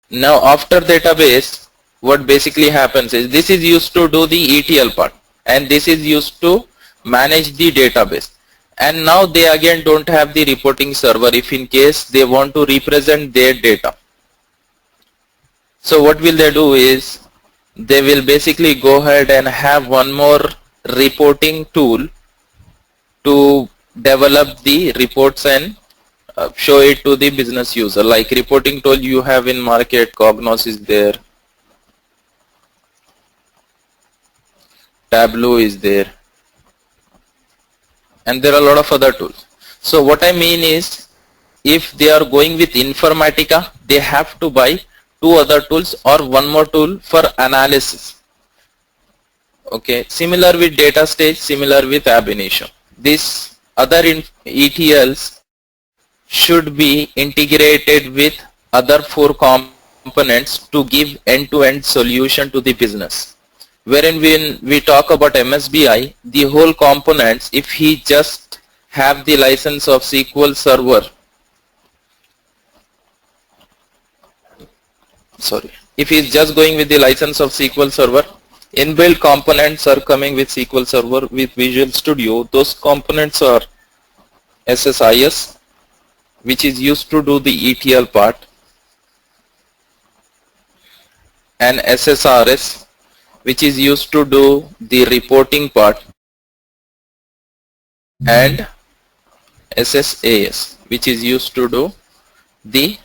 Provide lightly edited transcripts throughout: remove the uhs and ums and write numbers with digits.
Now after database, what basically happens is this is used to do the ETL part, and this is used to manage the database. And now they again don't have the reporting server if in case they want to represent their data. So what will they do is they will basically go ahead and have one more reporting tool to develop the reports and show it to the business user. Like reporting tool you have in market, Cognos is there, Tableau is there, and there are a lot of other tools. So what I mean is, if they are going with Informatica, they have to buy two other tools or one more tool for analysis. Okay, similar with data stage, similar with ab initio. These other ETLs should be integrated with other four components to give end-to-end solution to the business. Wherein when we talk about MSBI, the whole components, if he just have the license of SQL Server, if he is just going with the license of SQL Server, inbuilt components are coming with SQL Server with Visual Studio. Those components are SSIS, which is used to do the ETL part, and SSRS, which is used to do the reporting part, and SSAS, which is used to do the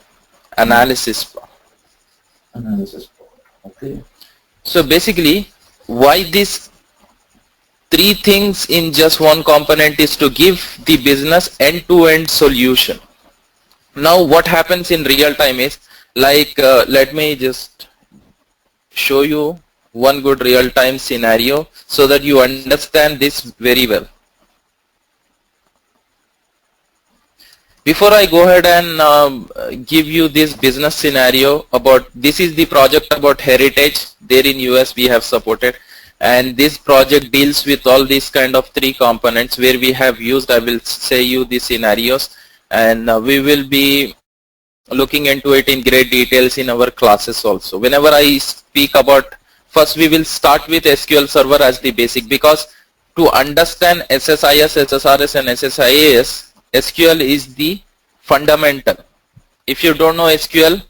analysis part. Okay. So basically, why these three things in just one component is to give the business end-to-end solution. Now what happens in real time is, like let me just show you one good real-time scenario so that you understand this very well. Before I go ahead and give you this business scenario about, this is the project about heritage. There in US we have supported, and this project deals with all these kind of three components where we have used, I will say you the scenarios, and we will be looking into it in great details in our classes also. Whenever I speak about, first we will start with SQL Server as the basic, because to understand SSIS, SSRS and SSIAS, SQL is the fundamental. If you don't know SQL,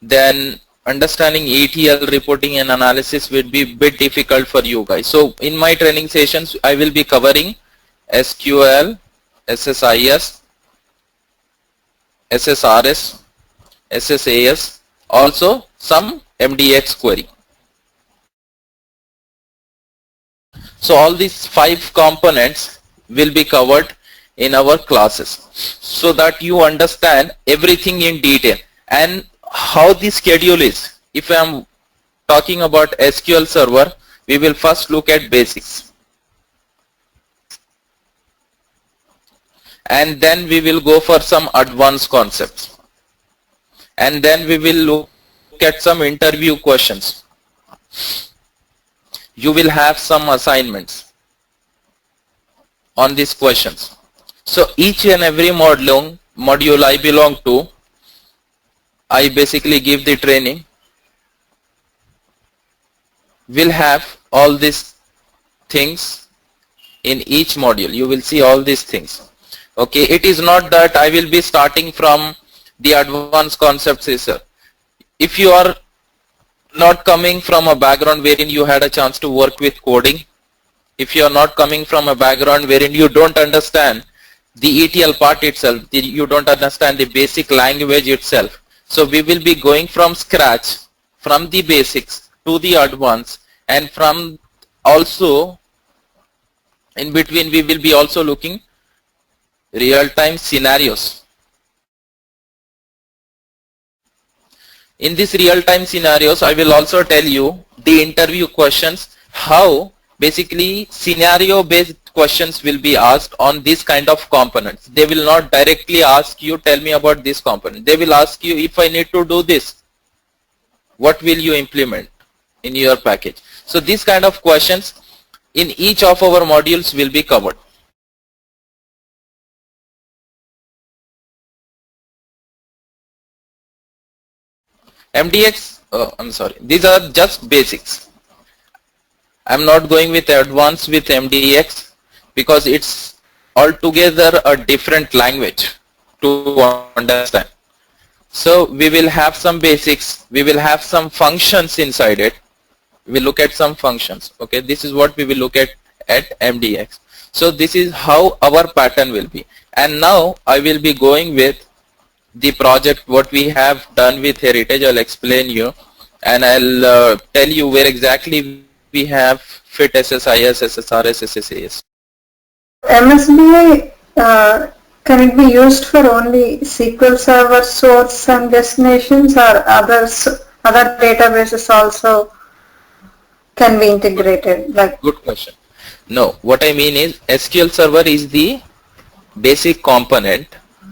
then understanding ETL reporting and analysis will be a bit difficult for you guys. So in my training sessions, I will be covering SQL, SSIS, SSRS, SSAS, also some MDX query. So all these 5 components will be covered in our classes so that you understand everything in detail. And how the schedule is, if I am talking about SQL Server, we will first look at basics, and then we will go for some advanced concepts, and then we will look at some interview questions. You will have some assignments on these questions. So each and every module I belong to, I basically give the training, will have all these things in each module. You will see all these things. Okay, it is not that I will be starting from the advanced concepts, sir. If you are not coming from a background wherein you had a chance to work with coding, if you are not coming from a background wherein you don't understand the ETL part itself, you don't understand the basic language itself. So we will be going from scratch, from the basics to the advanced, and from also in between we will be also looking real-time scenarios. In these real-time scenarios, I will also tell you the interview questions, how basically scenario-based questions will be asked on this kind of components. They will not directly ask you, tell me about this component. They will ask you, if I need to do this, what will you implement in your package? So these kind of questions in each of our modules will be covered. MDX, I'm sorry, these are just basics. I'm not going with advanced with MDX because it's altogether a different language to understand. So we will have some basics, we will have some functions inside it. We look at some functions. Okay, this is what we will look at MDX. So this is how our pattern will be. And now I will be going with the project what we have done with Heritage. I'll explain you, and I'll tell you where exactly we have fit SSIS, SSRS, SSAS. MSBI, can it be used for only SQL Server source and destinations, or other databases also can be integrated? Like, good question. No, what I mean is SQL Server is the basic component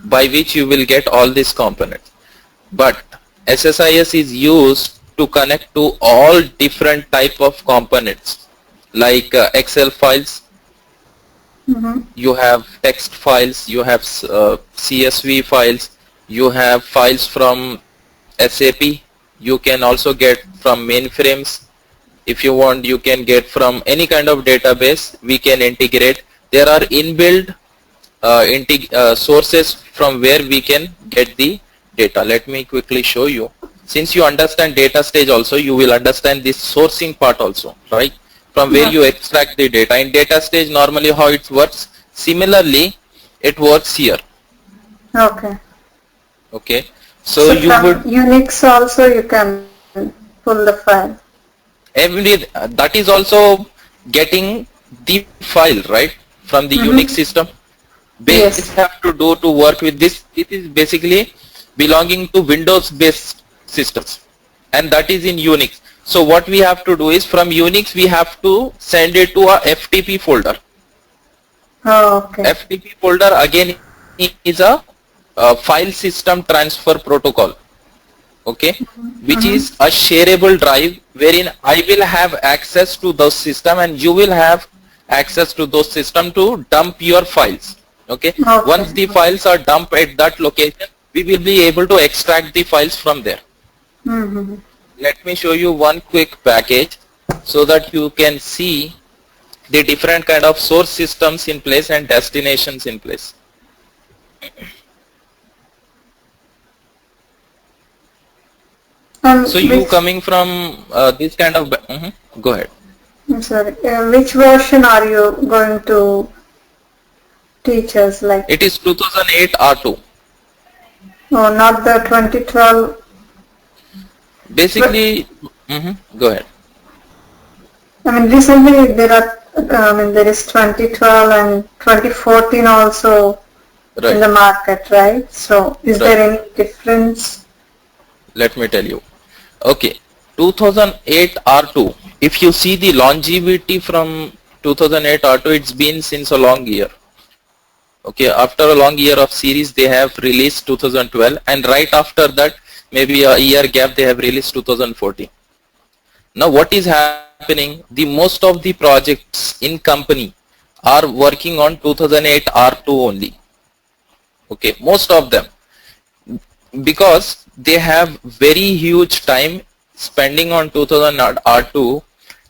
by which you will get all these components. But SSIS is used to connect to all different type of components like Excel files, you have text files, you have CSV files, you have files from SAP, you can also get from mainframes. If you want, you can get from any kind of database, we can integrate. There are inbuilt sources from where we can get the data. Let me quickly show you. Since you understand data stage also, you will understand this sourcing part also, right? From where you extract the data. In data stage, normally how it works. Similarly, it works here. okay. Okay. So you from would Unix also you can pull the file. That is also getting the file, right, from the Unix system. Base have to do to work with this. It is basically belonging to Windows based systems, and that is in Unix. So what we have to do is from Unix we have to send it to a FTP folder. Okay. FTP folder again is a file system transfer protocol. Okay, which is a shareable drive wherein I will have access to those system and you will have access to those system to dump your files. Okay, once the files are dumped at that location, we will be able to extract the files from there. Let me show you one quick package so that you can see the different kind of source systems in place and destinations in place. So you coming from this kind of go ahead. I'm sorry. Which version are you going to teach us? Like, it is 2008 R2. Oh, not the 2012. Basically, go ahead. I mean, recently there is 2012 and 2014 also in the market, right? So, is there any difference? Let me tell you. Okay, 2008 R2. If you see the longevity from 2008 R2, it's been since a long year. Okay, after a long year of series, they have released 2012, and right after that, maybe a year gap, they have released 2014. Now, what is happening? The most of the projects in company are working on 2008 R2 only. Okay, most of them, because they have very huge time spending on 2008 R2,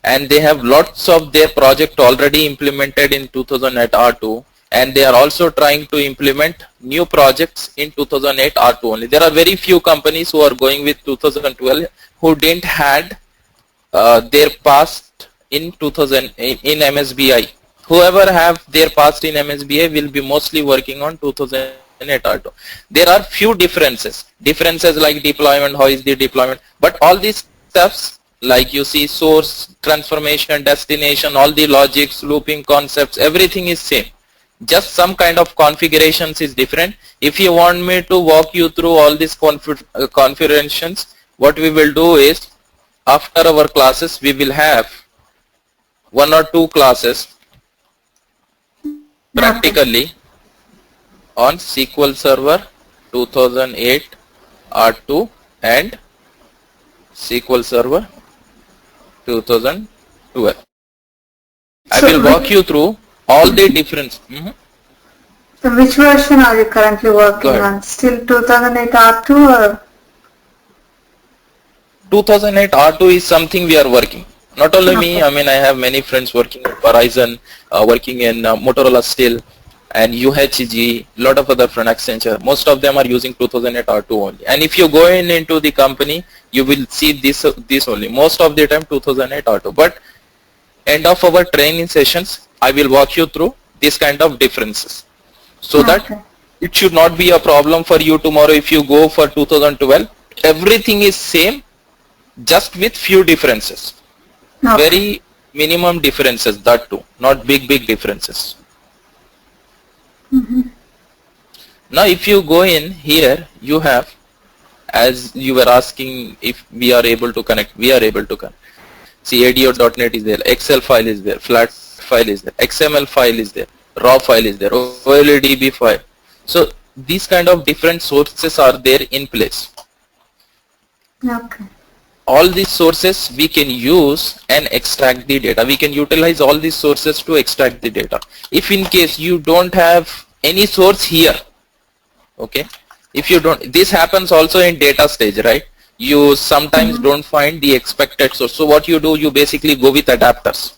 and they have lots of their project already implemented in 2008 R2, and they are also trying to implement new projects in 2008 R2 only. There are very few companies who are going with 2012 who didn't had their past in 2000 in MSBI. Whoever have their past in MSBI will be mostly working on 2008 R2. There are few differences like deployment, how is the deployment, but all these steps like you see source, transformation, destination, all the logics, looping concepts, everything is same. Just some kind of configurations is different. If you want me to walk you through all these configurations, what we will do is after our classes we will have 1 or 2 classes practically on SQL Server 2008 R2 and SQL Server 2012. I will walk you through all the difference. So which version are you currently working on? Still 2008 R2 or? 2008 R2 is something we are working. Not only me, Okay. I mean, I have many friends working in Verizon, working in Motorola still, and UHG, lot of other friends, Accenture. Most of them are using 2008 R2 only. And if you go into the company, you will see this only. Most of the time 2008 R2. But end of our training sessions, I will walk you through this kind of differences, so that Okay. it should not be a problem for you tomorrow if you go for 2012. Everything is same, just with few differences. Okay. Very minimum differences, that too, not big differences. Mm-hmm. Now if you go in here, you have, as you were asking if we are able to connect, we are able to connect. See, ADO.NET is there, Excel file is there, flat file is there, XML file is there, raw file is there, OLEDB file. So these kind of different sources are there in place. Okay. All these sources we can use and extract the data. We can utilize all these sources to extract the data. If in case you don't have any source here, okay, if you don't, this happens also in data stage, right? You sometimes Mm-hmm. don't find the expected source. So what you do, you basically go with adapters.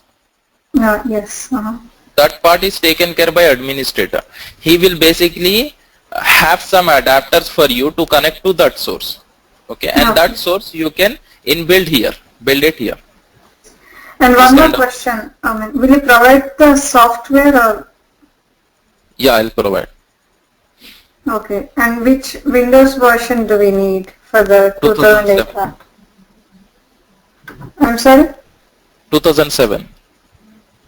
Yes. Uh-huh. That part is taken care by administrator. He will basically have some adapters for you to connect to that source. Okay, and Okay. that source you can inbuild here, build it here. And This one more kind of, question. I mean, will you provide the software or yeah, I'll provide. okay? And which Windows version do we need for the 2008 2007. one? I'm sorry? 2007.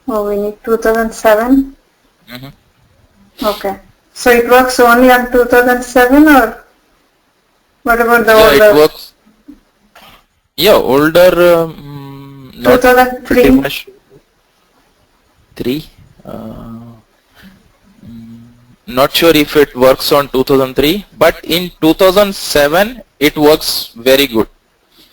Oh, we need 2007? Mhm. Okay. So it works only on 2007 or what about the Yeah, it older? works. Yeah, older, not pretty 2003? much. 3. Uh, Not sure if it works on 2003, but in 2007 it works very good.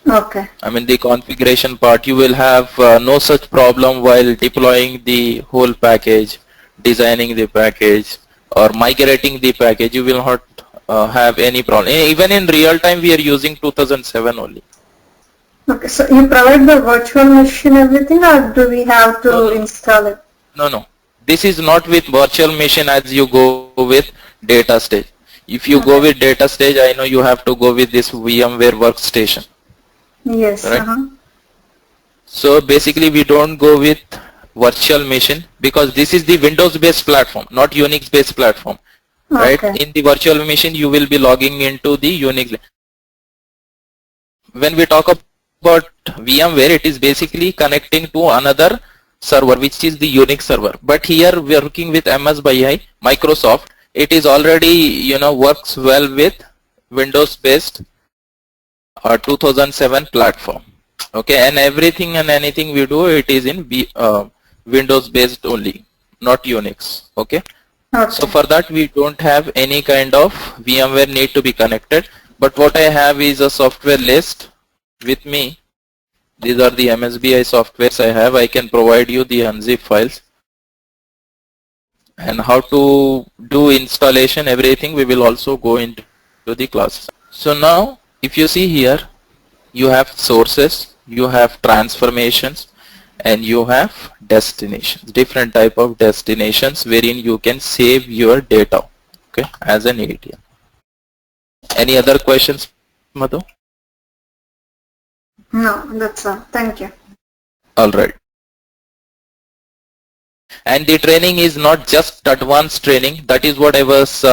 Okay. I mean, the configuration part, you will have no such problem while deploying the whole package, designing the package, or migrating the package. You will not have any problem. Even in real time, we are using 2007 only. Okay. So you provide the virtual machine everything or do we have No, to no, install it? no. This is not with virtual machine as you go with data stage. If you go Okay. with data stage, I know you have to go with this VMware workstation, Yes. right? Uh-huh. So basically we don't go with virtual machine because this is the Windows based platform, not Unix based platform, right? Okay. In the virtual machine you will be logging into the Unix. When we talk about VMware, it is basically connecting to another server, which is the Unix server. But here we are working with MSBI, Microsoft. It is already, works well with Windows based 2007 platform. Okay, and everything and anything we do, it is in Windows based only, not Unix. Okay, so Okay. for that we don't have any kind of VMware need to be connected. But what I have is a software list with me. These are the MSBI softwares I have. I can provide you the unzip files and how to do installation, everything we will also go into the class. So now if you see here, you have sources, you have transformations, and you have destinations, different type of destinations wherein you can save your data, okay, as an ATM. Any other questions, Madhu? No, that's all. Thank you. All right. And the training is not just advanced training. That is what I was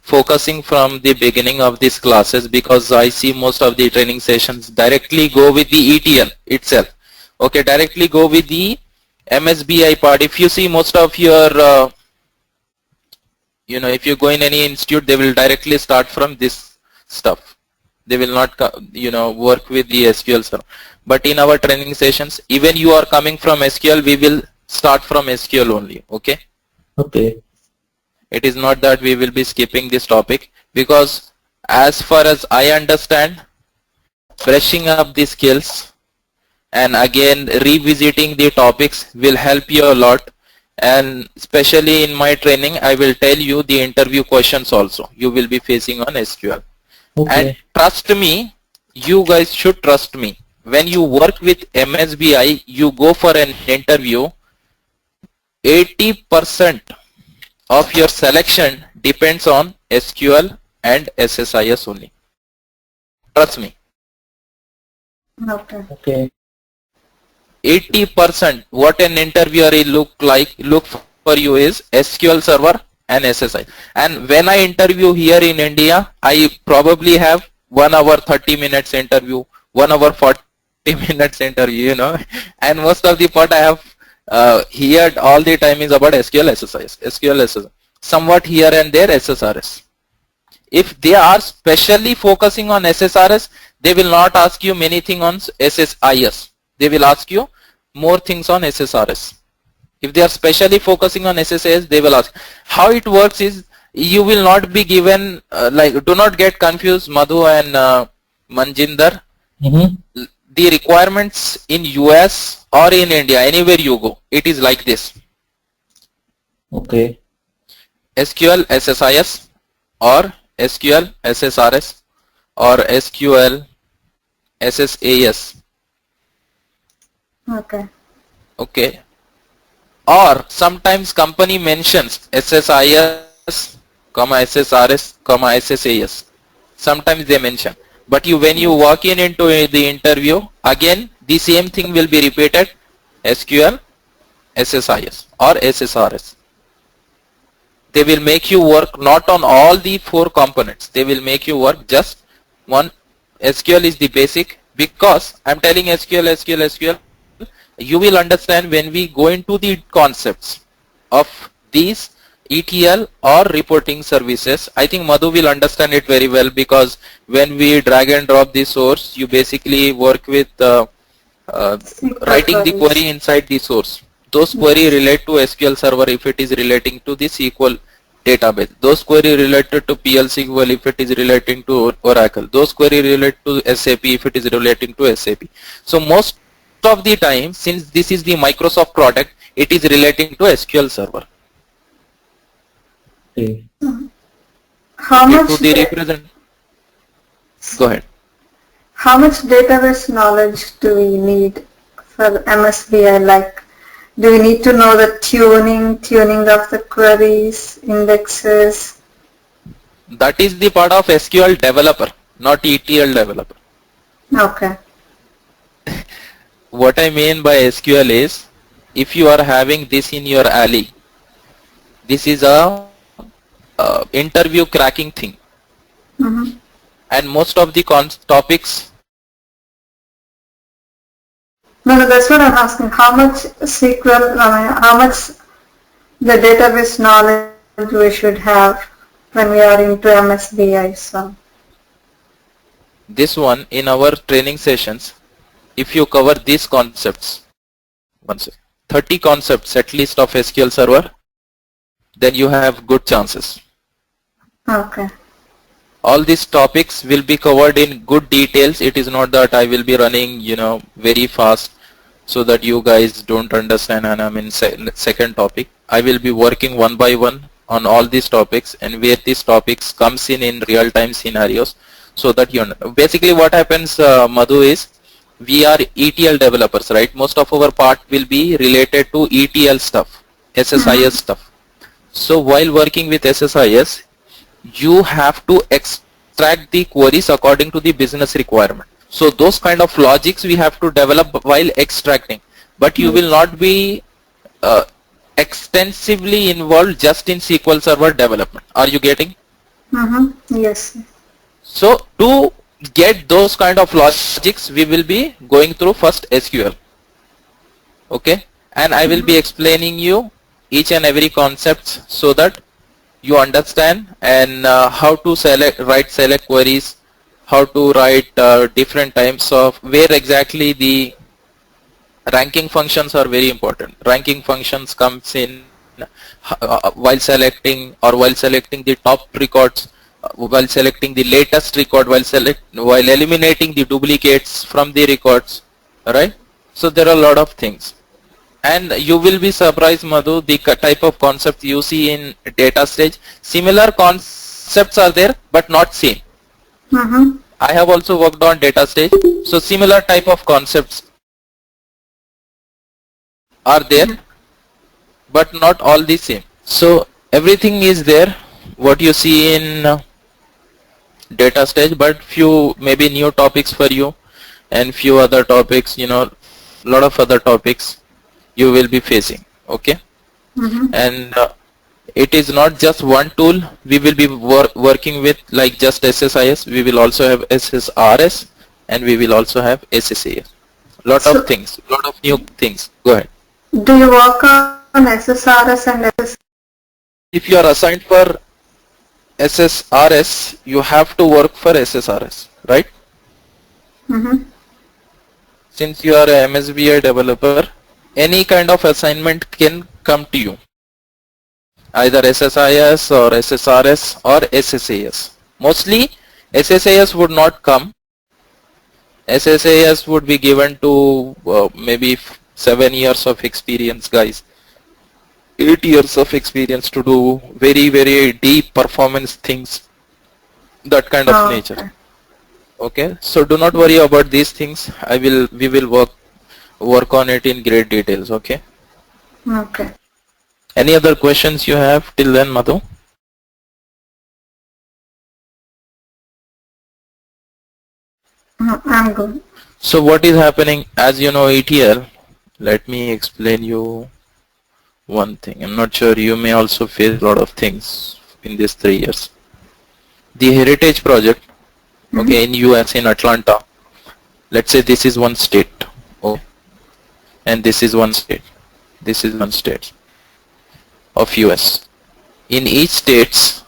focusing from the beginning of these classes, because I see most of the training sessions directly go with the ETL itself. Okay, directly go with the MSBI part. If you see most of your, if you go in any institute, they will directly start from this stuff. They will not, work with the SQL server. But in our training sessions, even you are coming from SQL, we will start from SQL only. Okay. Okay. It is not that we will be skipping this topic, because as far as I understand, brushing up the skills and again revisiting the topics will help you a lot. And especially in my training, I will tell you the interview questions also you will be facing on SQL. And Okay. trust me, you guys should trust me. When you work with MSBI, you go for an interview, 80% of your selection depends on SQL and SSIS only. Trust me. Okay. 80% what an interviewer will look for you is SQL Server and SSI. And when I interview here in India, I probably have 1 hour 30 minutes interview, 1 hour 40 minutes interview, you know, and most of the part I have here all the time is about SQL SSIS, SQL SSI, somewhat here and there SSRS. If they are specially focusing on SSRS, they will not ask you many things on SSIS. They will ask you more things on SSRS. If they are specially focusing on SSIS, they will ask. How it works is you will not be given, do not get confused, Madhu and Manjinder. The requirements in US or in India, anywhere you go, it is like this. Okay. SQL SSIS or SQL SSRS or SQL SSAS. Okay. Or sometimes company mentions SSIS, SSRS, SSAS. Sometimes they mention. But when you walk into the interview, again the same thing will be repeated, SQL, SSIS or SSRS. They will make you work not on all the 4 components. They will make you work just one. SQL is the basic, because I'm telling SQL, you will understand when we go into the concepts of these ETL or reporting services. I think Madhu will understand it very well, because when we drag and drop the source, you basically work with writing the query inside the source. Those query relate to SQL Server if it is relating to the SQL database. Those query related to PL SQL if it is relating to Oracle. Those query relate to SAP if it is relating to SAP. So most of the time, since this is the Microsoft product, it is relating to SQL Server. Okay. How much? Go ahead. How much database knowledge do we need for MSBI? Like, do we need to know the tuning of the queries, indexes? That is the part of SQL developer, not ETL developer. Okay. What I mean by SQL is, if you are having this in your alley, this is a interview cracking thing. And most of the topics. No, that's what I'm asking. How much SQL, how much the database knowledge we should have when we are into MSBI? So This one, in our training sessions, if you cover these concepts, 30 concepts at least of SQL Server, then you have good chances. Okay. All these topics will be covered in good details. It is not that I will be running, very fast so that you guys don't understand and I'm in second topic. I will be working one by one on all these topics, and where these topics comes in real-time scenarios, so that basically what happens, Madhu, is we are ETL developers, right? Most of our part will be related to ETL stuff, SSIS stuff. So while working with SSIS, you have to extract the queries according to the business requirement. So those kind of logics we have to develop while extracting, but you will not be extensively involved just in SQL Server development. Are you getting? Yes. So to get those kind of logics, we will be going through first SQL. Okay, and I will be explaining you each and every concept so that you understand, and how to write select queries, how to write different types of, where exactly the ranking functions are very important. Ranking functions comes in while selecting the top records, while selecting the latest record, while eliminating the duplicates from the records, right? So there are a lot of things. And you will be surprised, Madhu, the type of concept you see in data stage. Similar concepts are there, but not same. I have also worked on data stage. So similar type of concepts are there, but not all the same. So everything is there what you see in data stage, but few maybe new topics for you and few other topics, lot of other topics you will be facing. Okay. And it is not just one tool we will be working with, like just SSIS. We will also have SSRS and we will also have SSAS. Lot of things, lot of new things. Go ahead. Do you work on SSRS and SSRS? If you are assigned for SSRS, you have to work for SSRS, right? Since you are a MSBI developer, any kind of assignment can come to you, either SSIS or SSRS or SSAS. Mostly SSAS would not come. SSAS would be given to maybe 7 years of experience guys, 8 years of experience to do very, very deep performance things, that kind of nature. Okay, so do not worry about these things. We will work on it in great details. Okay. Okay. Any other questions you have till then, Madhu? No, I'm good. So what is happening, as you know, ETL, let me explain you one thing. I'm not sure, you may also face a lot of things in these 3 years. The heritage project, okay, in US, in Atlanta, let's say this is one state, okay, and this is one state, this is one state of US. In each states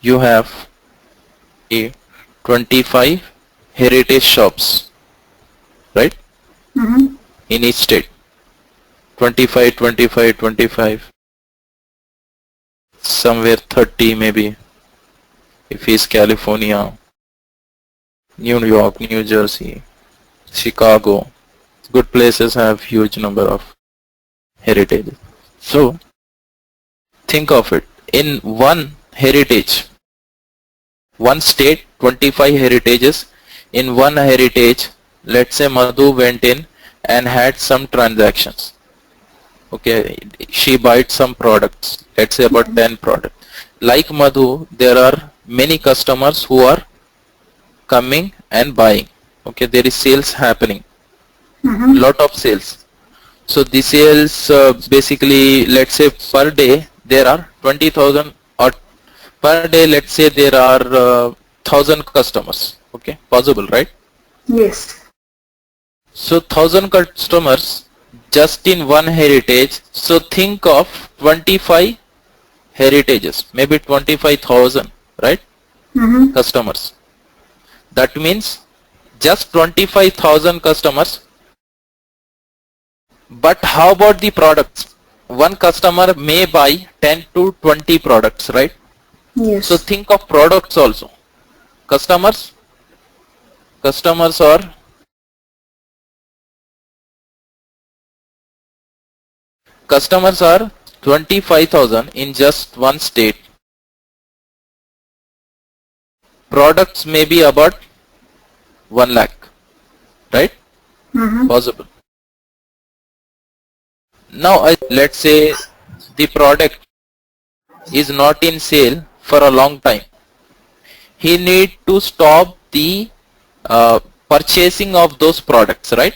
you have a 25 heritage shops, right? In each state, 25, 25, 25, somewhere 30 maybe if it's California, New York, New Jersey, Chicago. Good places have huge number of heritage. So think of it, in one heritage, one state, 25 heritages. In one heritage, let's say Madhu went in and had some transactions. Okay, she bought some products, let's say about 10 products. Like Madhu, there are many customers who are coming and buying. Okay, there is sales happening, lot of sales. So the sales basically, let's say per day there are 20,000, or per day let's say there are 1,000 customers. Okay, possible, right? Yes. So 1,000 customers just in one heritage. So think of 25 heritages, maybe 25,000, right? Customers. That means just 25,000 customers. But how about the products? One customer may buy 10 to 20 products, right? Yes. So think of products also. Customers are 25,000 in just one state. Products may be about 1 lakh, right? Possible. Now let's say the product is not in sale for a long time. He need to stop the purchasing of those products, right?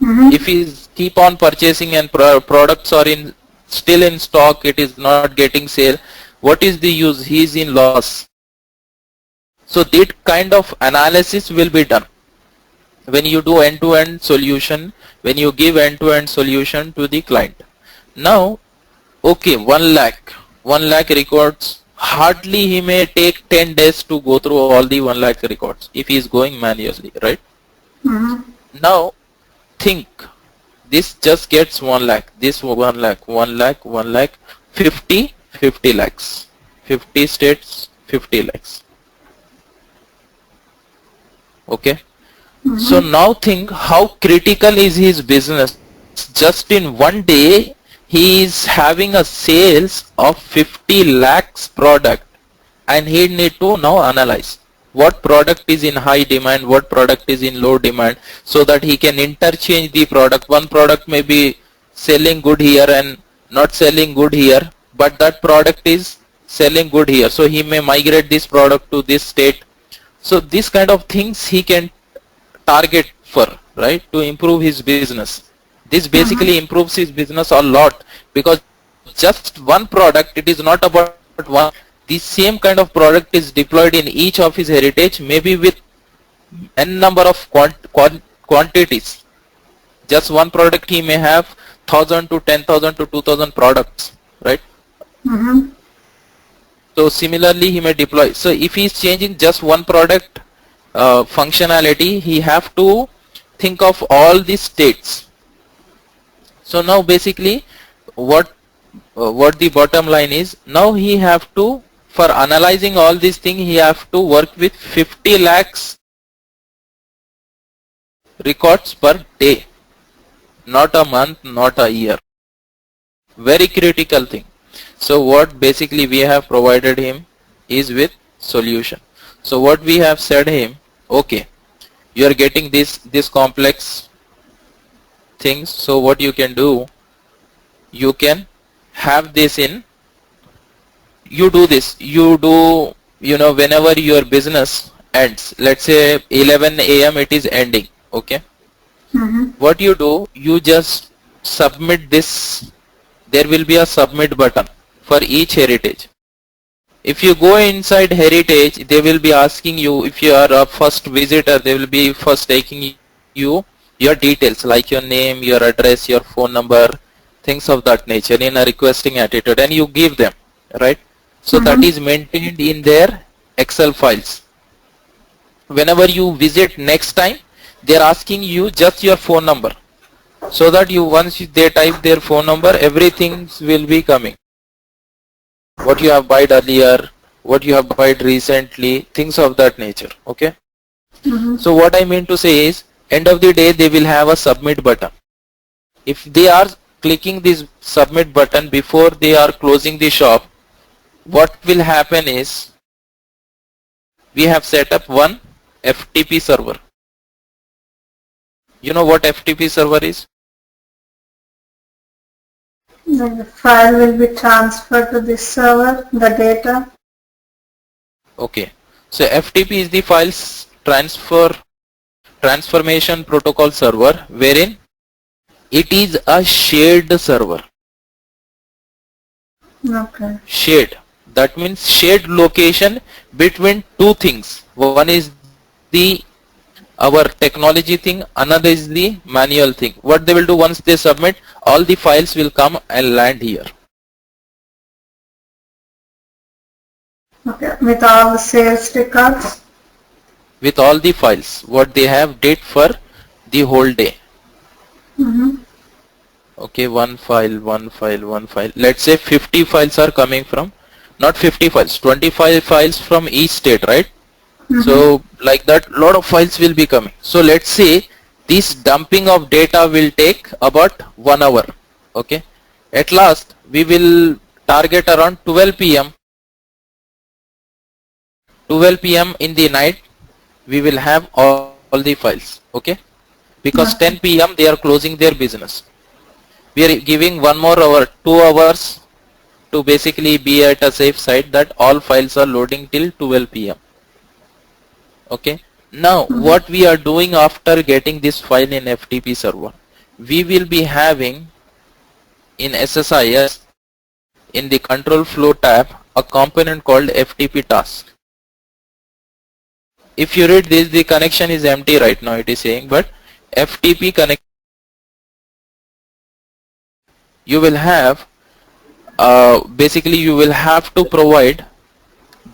If he keep on purchasing and products are still in stock, it is not getting sale, what is the use? He is in loss. So that kind of analysis will be done when you do end-to-end solution, when you give end-to-end solution to the client. Now, okay, 1 lakh records, hardly he may take 10 days to go through all the 1 lakh records if he is going manually, right? Now think, this just gets 1 lakh, this 1 lakh, 50 lakhs, 50 states, 50 lakhs. Okay. So now think how critical is his business. Just in one day he is having a sales of 50 lakhs product, and he need to now analyze. what product is in high demand, what product is in low demand, so that he can interchange the product. One product may be selling good here and not selling good here, but that product is selling good here, so he may migrate this product to this state. So this kind of things he can target for, right, to improve his business. This basically improves his business a lot, because just one product, it is not about one. The same kind of product is deployed in each of his heritage, maybe with n number of quantities. Just one product he may have 1000 to 10,000 to 2000 products, right? So similarly he may deploy. So if he is changing just one product functionality, he have to think of all these states. So now basically what the bottom line is, now he have to, for analyzing all these things, he have to work with 50 lakhs records per day, not a month, not a year. Very critical thing. So what basically we have provided him is with solution. So what we have said him, okay, you are getting this complex things, so what you can do, you can have this in, you do this, you do, you know, whenever your business ends, let's say 11 a.m. it is ending, okay, what you do, you just submit this. There will be a submit button for each heritage. If you go inside heritage, they will be asking you, if you are a first visitor, they will be first taking you your details like your name, your address, your phone number, things of that nature in a requesting attitude, and you give them, right? So that is maintained in their Excel files. Whenever you visit next time, they are asking you just your phone number, so that you, once they type their phone number, everything will be coming. What you have bought earlier, what you have bought recently, things of that nature, okay? So what I mean to say is, end of the day, they will have a submit button. If they are clicking this submit button before they are closing the shop, what will happen is, we have set up one FTP server. You know what FTP server is? The file will be transferred to this server, the data. Okay, so FTP is the files transformation protocol server, wherein it is a shared server. Okay. Shared, that means shared location between two things. One is the our technology thing, another is the manual thing. What they will do, once they submit, all the files will come and land here. Okay, with all the sales records? With all the files, what they have did for the whole day. Okay, one file. Let's say 50 files are coming from, not 50 files, 25 files from each state, right? So like that, lot of files will be coming. So let's say this dumping of data will take about 1 hour. Okay, at last we will target around 12 p.m. 12 p.m. in the night, we will have all the files. Okay, because 10 p.m. they are closing their business. We are giving 1 more hour, 2 hours to basically be at a safe side, that all files are loading till 12 p.m. Okay, now what we are doing after getting this file in FTP server, we will be having in SSIS, in the control flow tab, a component called FTP task. If you read this, the connection is empty right now, it is saying, but FTP connect, you will have basically you will have to provide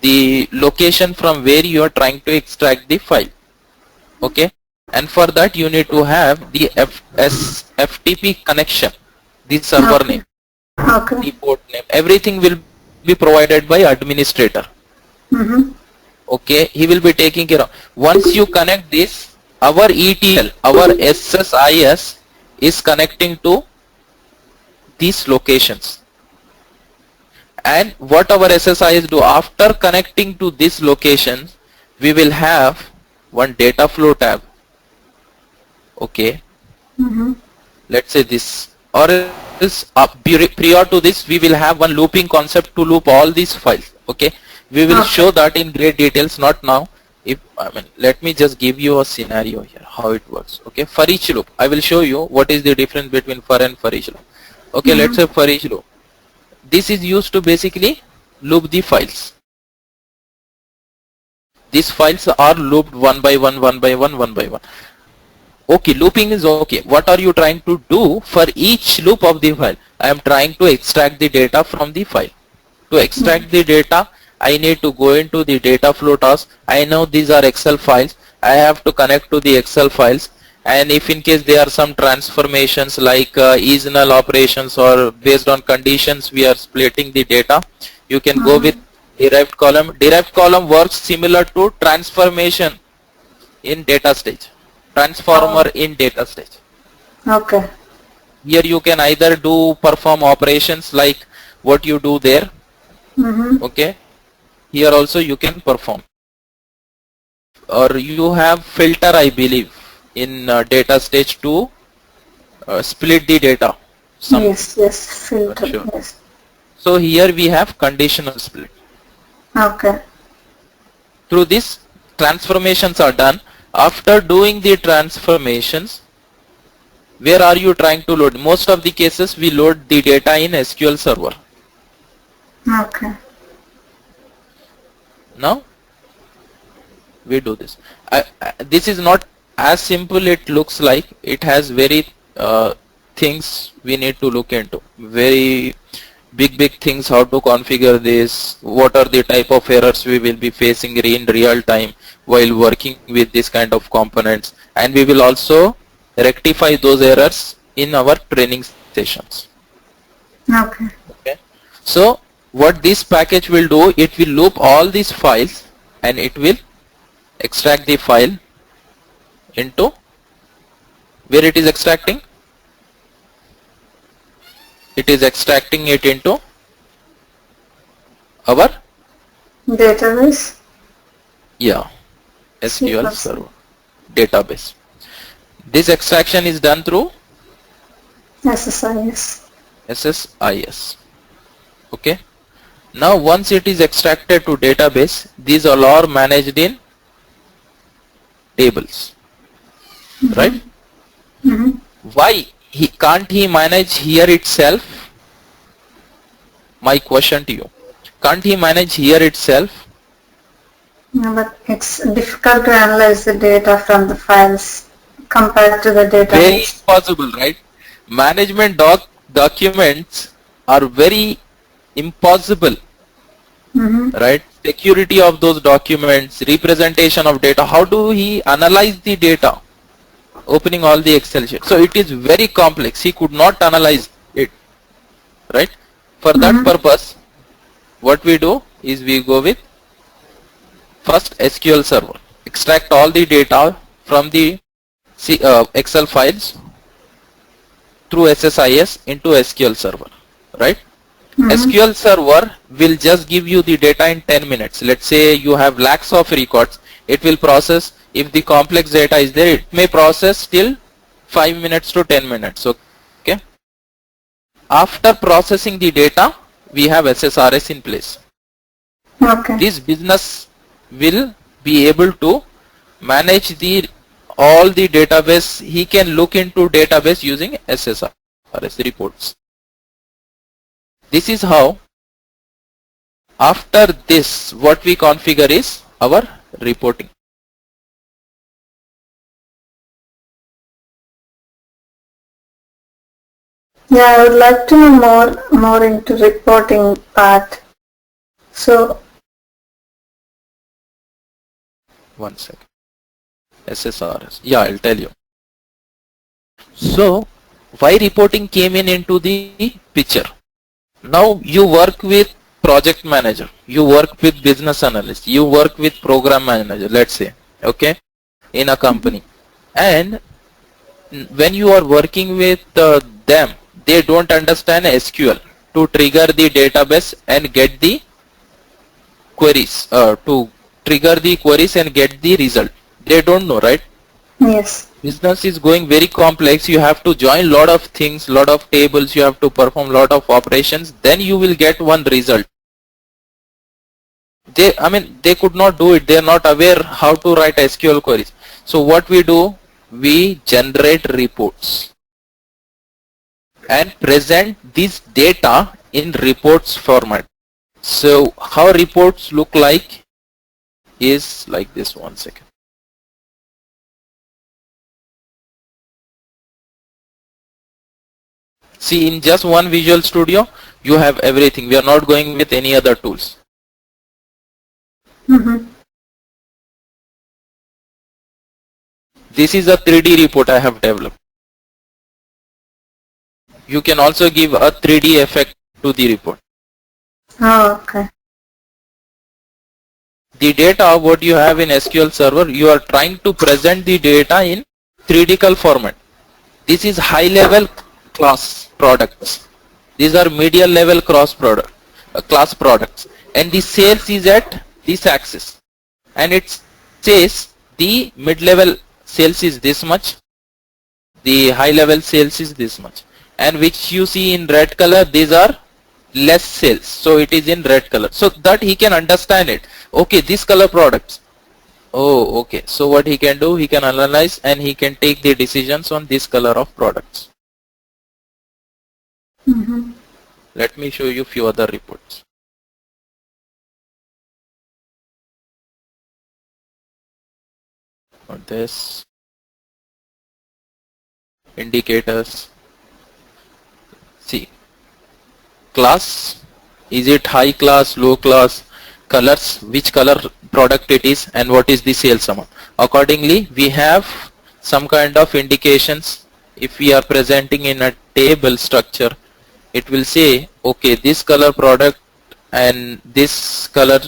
the location from where you are trying to extract the file. Okay, and for that you need to have the FTP connection, the server name, the port name, everything will be provided by administrator. Okay, he will be taking care of. Once you connect this, our ETL, our SSIS is connecting to these locations. And what our SSIS do, after connecting to these locations, we will have one data flow tab. Okay, let's say this, or else prior to this we will have one looping concept to loop all these files. Okay, we will show that in great details, not now. If let me just give you a scenario here how it works. Okay, for each loop I will show you what is the difference between for and for each loop. Okay, let's say for each loop, this is used to basically loop the files. These files are looped one by one, one by one, one by one. Okay, looping is okay. What are you trying to do for each loop of the file? I am trying to extract the data from the file. To extract the data, I need to go into the data flow task. I know these are Excel files. I have to connect to the Excel files. And if in case there are some transformations like seasonal operations or based on conditions, we are splitting the data, you can go with derived column. Derived column works similar to transformation in data stage. Transformer in data stage. Okay. Here you can either perform operations like what you do there. Okay. Here also you can perform. Or you have filter, I believe, in data stage to split the data. Yes, filter. Sure. Yes. So here we have conditional split. Okay. Through this, transformations are done. After doing the transformations, where are you trying to load? Most of the cases we load the data in SQL Server. Okay. Now we do this. This is not as simple it looks like. It has very things we need to look into. Very big things, how to configure this, what are the type of errors we will be facing in real time while working with this kind of components, and we will also rectify those errors in our training sessions. Okay. Okay. So what this package will do, it will loop all these files and it will extract the file into where it is extracting. It is extracting it into our database. Yeah, SQL Server database. This extraction is done through SSIS. SSIS. Okay. Now once it is extracted to database, these all are managed in tables. Right? Why can't he manage here itself? My question to you. Can't he manage here itself? No, but it's difficult to analyze the data from the files compared to the database. Very impossible, right? Management documents are very impossible, right? Security of those documents, representation of data. How do he analyze the data? Opening all the Excel sheets. So it is very complex. He could not analyze it, right? For that purpose, what we do is we go with first SQL Server. Extract all the data from the Excel files through SSIS into SQL Server, right? SQL Server will just give you the data in 10 minutes. Let's say you have lakhs of records. It will process. If the complex data is there, it may process till 5 minutes to 10 minutes. Okay. After processing the data, we have SSRS in place. Okay. This business will be able to manage all the database. He can look into database using SSRS reports. This is how, after this, what we configure is our reporting. Yeah, I would like to know more into reporting part. So, one second. SSRS. Yeah, I'll tell you. So, why reporting came into the picture? Now you work with project manager, you work with business analyst, you work with program manager, let's say, okay, in a company. And when you are working with them, they don't understand SQL to trigger the database and get the queries to trigger the queries and get the result. They don't know, right? Yes. Business is going very complex. You have to join lot of things, lot of tables, you have to perform lot of operations, then you will get one result. They could not do it. They are not aware how to write SQL queries. So what we do, we generate reports and present this data in reports format. So how reports look like is like this. One second. See, in just one Visual Studio, you have everything. We are not going with any other tools. This is a 3D report I have developed. You can also give a 3D effect to the report. Oh, okay. The data what you have in SQL Server, you are trying to present the data in 3D format. This is high level class products. These are medium level class products, and the sales is at this axis, and it says the mid level sales is this much, the high level sales is this much, and which you see in red color, these are less sales, so it is in red color, so that he can understand it. Okay, this color products. Oh, okay. So what he can do, he can analyze and he can take the decisions on this color of products. Let me show you few other reports. On this, indicators. See, class, is it high class, low class, colors, which color product it is, and what is the sales amount. Accordingly, we have some kind of indications. If we are presenting in a table structure, it will say, okay, this color product and this color,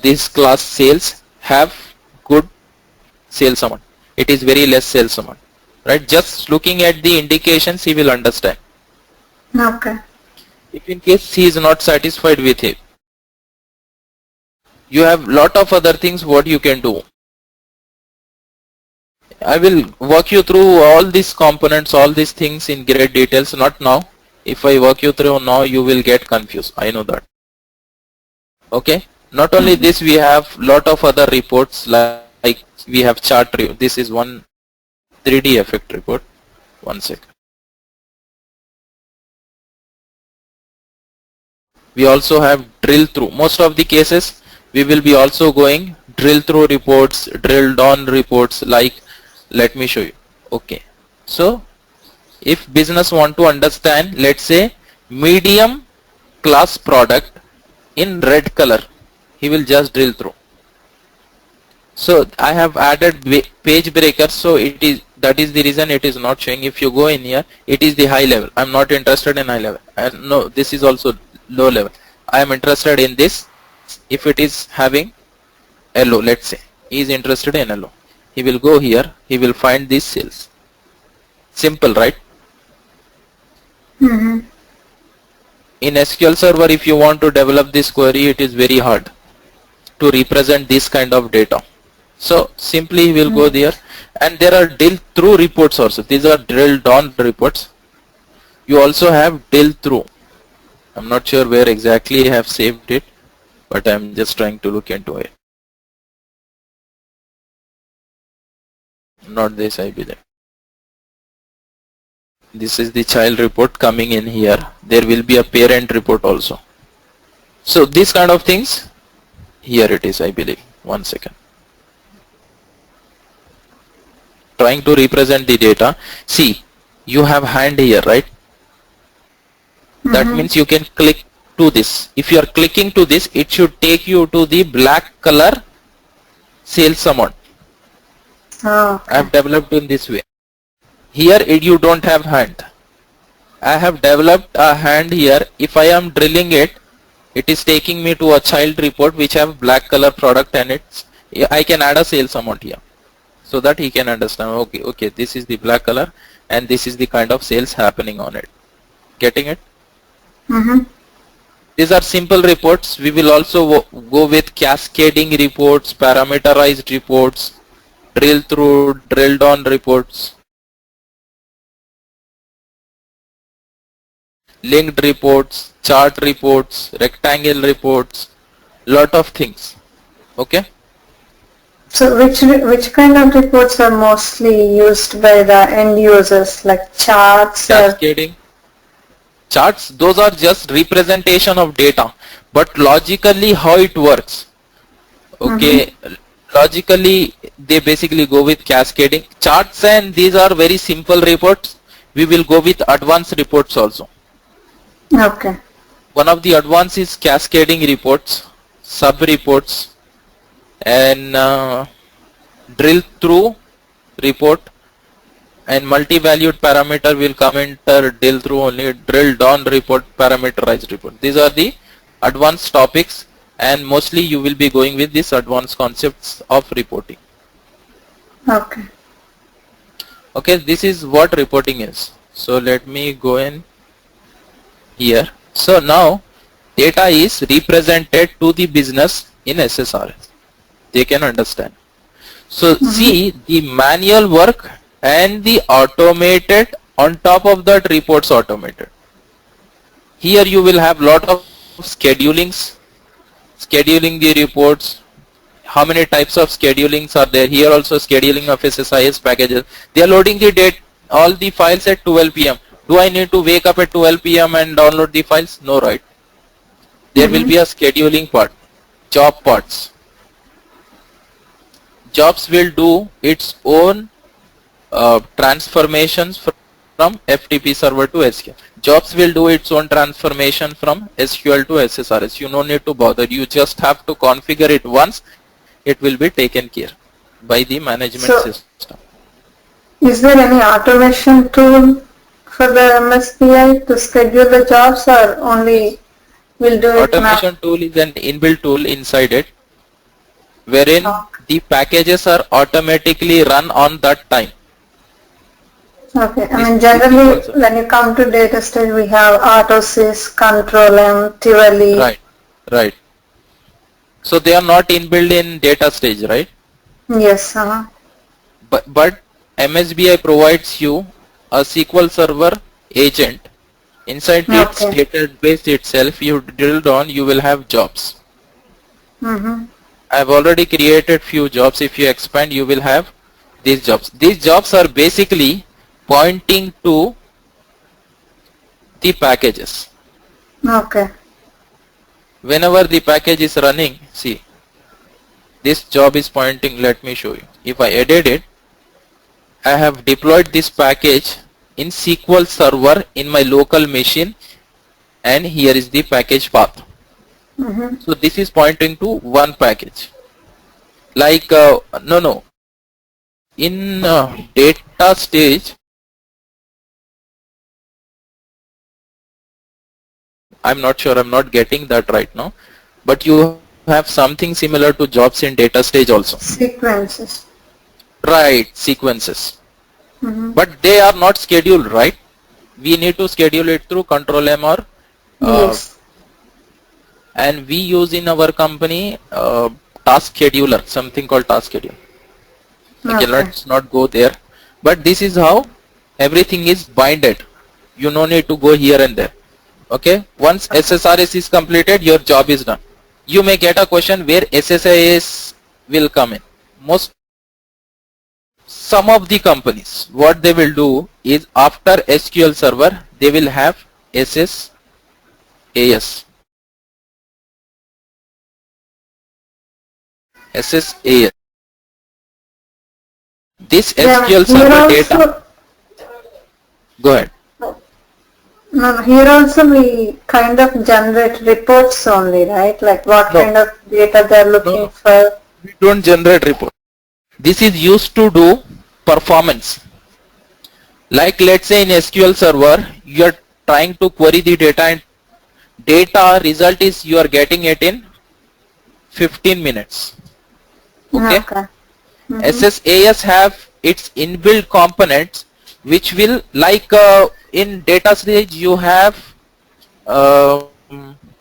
this class sales have good sales amount. It is very less sales amount, right? Just looking at the indications, he will understand. Okay. If in case he is not satisfied with it, you have lot of other things what you can do. I will walk you through all these components, all these things in great details, not now. If I walk you through now, you will get confused. I know that. Okay. Not only this, we have lot of other reports, like we have chart. This is one 3D effect report. One second. We also have drill through. Most of the cases, we will be also going drill through reports, drill down reports, like, let me show you. Okay. So if business want to understand, let's say medium class product in red color, he will just drill through. So I have added page breakers, so it is, that is the reason it is not showing. If you go in here, it is the high level. I'm not interested in high level. No, this is also low level. I am interested in this. If it is having yellow, let's say he is interested in yellow, he will go here, he will find these sales. Simple, right? In SQL Server, if you want to develop this query, it is very hard to represent this kind of data. So simply he will go there, and there are drill through reports also. These are drill down reports. You also have drill through. I'm not sure where exactly I have saved it, but I'm just trying to look into it. Not this, I believe. This is the child report coming in here. There will be a parent report also. So these kind of things, here it is, I believe. One second. Trying to represent the data. See, you have hand here, right? That means you can click to this. If you are clicking to this, it should take you to the black color sales amount. Oh, okay. I have developed in this way. Here you don't have hand. I have developed a hand here. If I am drilling it, it is taking me to a child report which have black color product, and it's, I can add a sales amount here, so that he can understand. Okay, this is the black color, and this is the kind of sales happening on it. Getting it? These are simple reports. We will also go with cascading reports, parameterized reports, drill through, drill down reports, linked reports, chart reports, rectangle reports, lot of things. Okay. So which kind of reports are mostly used by the end users, like charts or? Cascading. Charts, those are just representation of data, but logically how it works. Okay, logically they basically go with cascading. Charts and these are very simple reports. We will go with advanced reports also. Okay. One of the advanced is cascading reports, sub reports, and drill through report, and multi-valued parameter will come enter drill through only, drill down report, parameterized report. These are the advanced topics, and mostly you will be going with these advanced concepts of reporting. Okay. Okay, this is what reporting is. So let me go in here. So now data is represented to the business in SSRS. They can understand. So see the manual work and the automated, on top of that reports automated. Here you will have lot of schedulings, scheduling the reports. How many types of schedulings are there? Here also scheduling of SSIS packages. They are loading the date, all the files at 12 p.m. Do I need to wake up at 12 p.m. and download the files? No, right? There will be a scheduling part, job parts. Jobs will do its own transformations from FTP server to SQL. Jobs will do its own transformation from SQL to SSRS. You no need to bother. You just have to configure it once. It will be taken care by the management system. Is there any automation tool for the MSBI to schedule the jobs, or only will do it? Automation tool is an inbuilt tool inside it, wherein the packages are automatically run on that time. Okay, I mean generally when you come to data stage we have AutoSys, Control M, Tivoli. Right, right. So they are not inbuilt in data stage, right? Yes. But MSBI provides you a SQL Server agent. Inside its database itself, you drill down, you will have jobs. I have already created few jobs. If you expand, you will have these jobs. These jobs are basically pointing to the packages. Okay. Whenever the package is running, see, this job is pointing, let me show you. If I edit it, I have deployed this package in SQL Server in my local machine, and here is the package path. So this is pointing to one package. Like, in data stage, I'm not sure, I'm not getting that right now, but you have something similar to jobs in data stage also. Sequences. Right, sequences. But they are not scheduled, right? We need to schedule it through Control M or yes. And we use in our company task scheduler, something called task scheduler. Okay, let's not go there. But this is how everything is binded. You no need to go here and there. Okay, once SSRS is completed, your job is done. You may get a question where SSIS will come in. Some of the companies, what they will do is after SQL Server, they will have SSAS. SSAS. This SQL Server data. Go ahead. No, here also we kind of generate reports only, right? Like what kind of data they are looking for. We don't generate reports. This is used to do performance. Like let's say in SQL Server, you are trying to query the data, and data result is you are getting it in 15 minutes. Okay. SSAS have its inbuilt components which will, like in data stage you have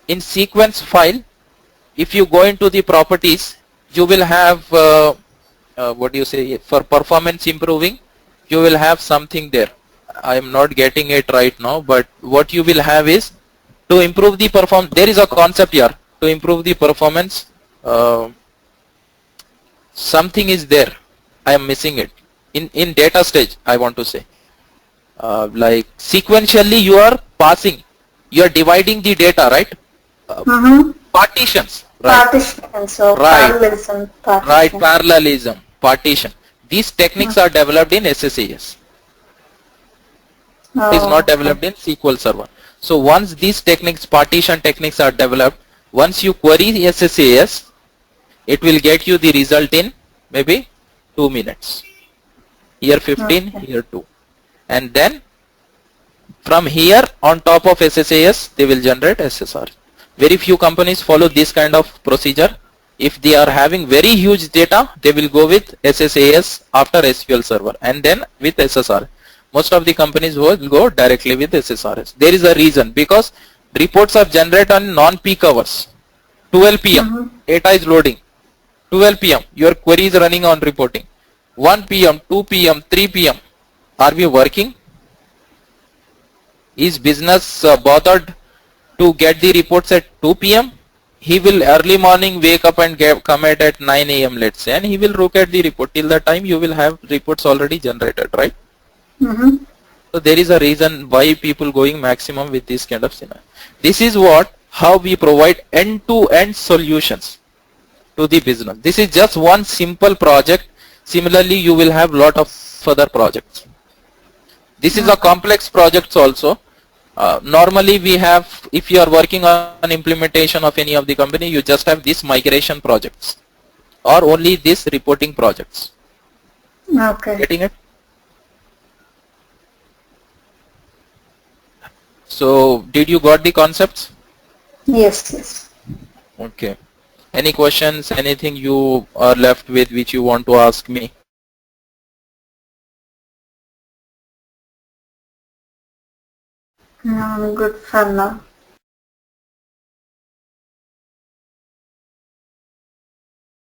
in sequence file, if you go into the properties, you will have what do you say, for performance improving, you will have something there. I am not getting it right now, but what you will have is to improve the performance. There is a concept here to improve the performance. Something is there. I am missing it in data stage. I want to say like sequentially you are passing, you are dividing the data, right? Partitions, right? Partition, so Right, parallelism, right. partition. Parallelism, partition. These techniques are developed in SSAS. It is not Oh, okay. developed in SQL Server. So once these techniques, partition techniques are developed, once you query SSAS, it will get you the result in maybe 2 minutes. Here 15, Okay. here 2. And then from here on top of SSAS, they will generate SSR. Very few companies follow this kind of procedure. If they are having very huge data, they will go with SSAS after SQL Server and then with SSR. Most of the companies will go directly with SSRS. There is a reason, because reports are generated on non-peak hours. 12 p.m. data is loading. 12 p.m. your query is running on reporting. 1 p.m., 2 p.m., 3 p.m. Are we working? Is business bothered to get the reports at 2 p.m.? He will early morning wake up and come at 9 a.m. let's say, and he will look at the report. Till the time you will have reports already generated, right? So there is a reason why people going maximum with this kind of scenario. This is how we provide end-to-end solutions to the business. This is just one simple project. Similarly, you will have lot of further projects. This is a complex projects also. Normally we have, if you are working on implementation of any of the company, you just have these migration projects or only these reporting projects. Okay. Getting it? So did you got the concepts? Yes, yes. Okay. Any questions, anything you are left with which you want to ask me? I'm good for now.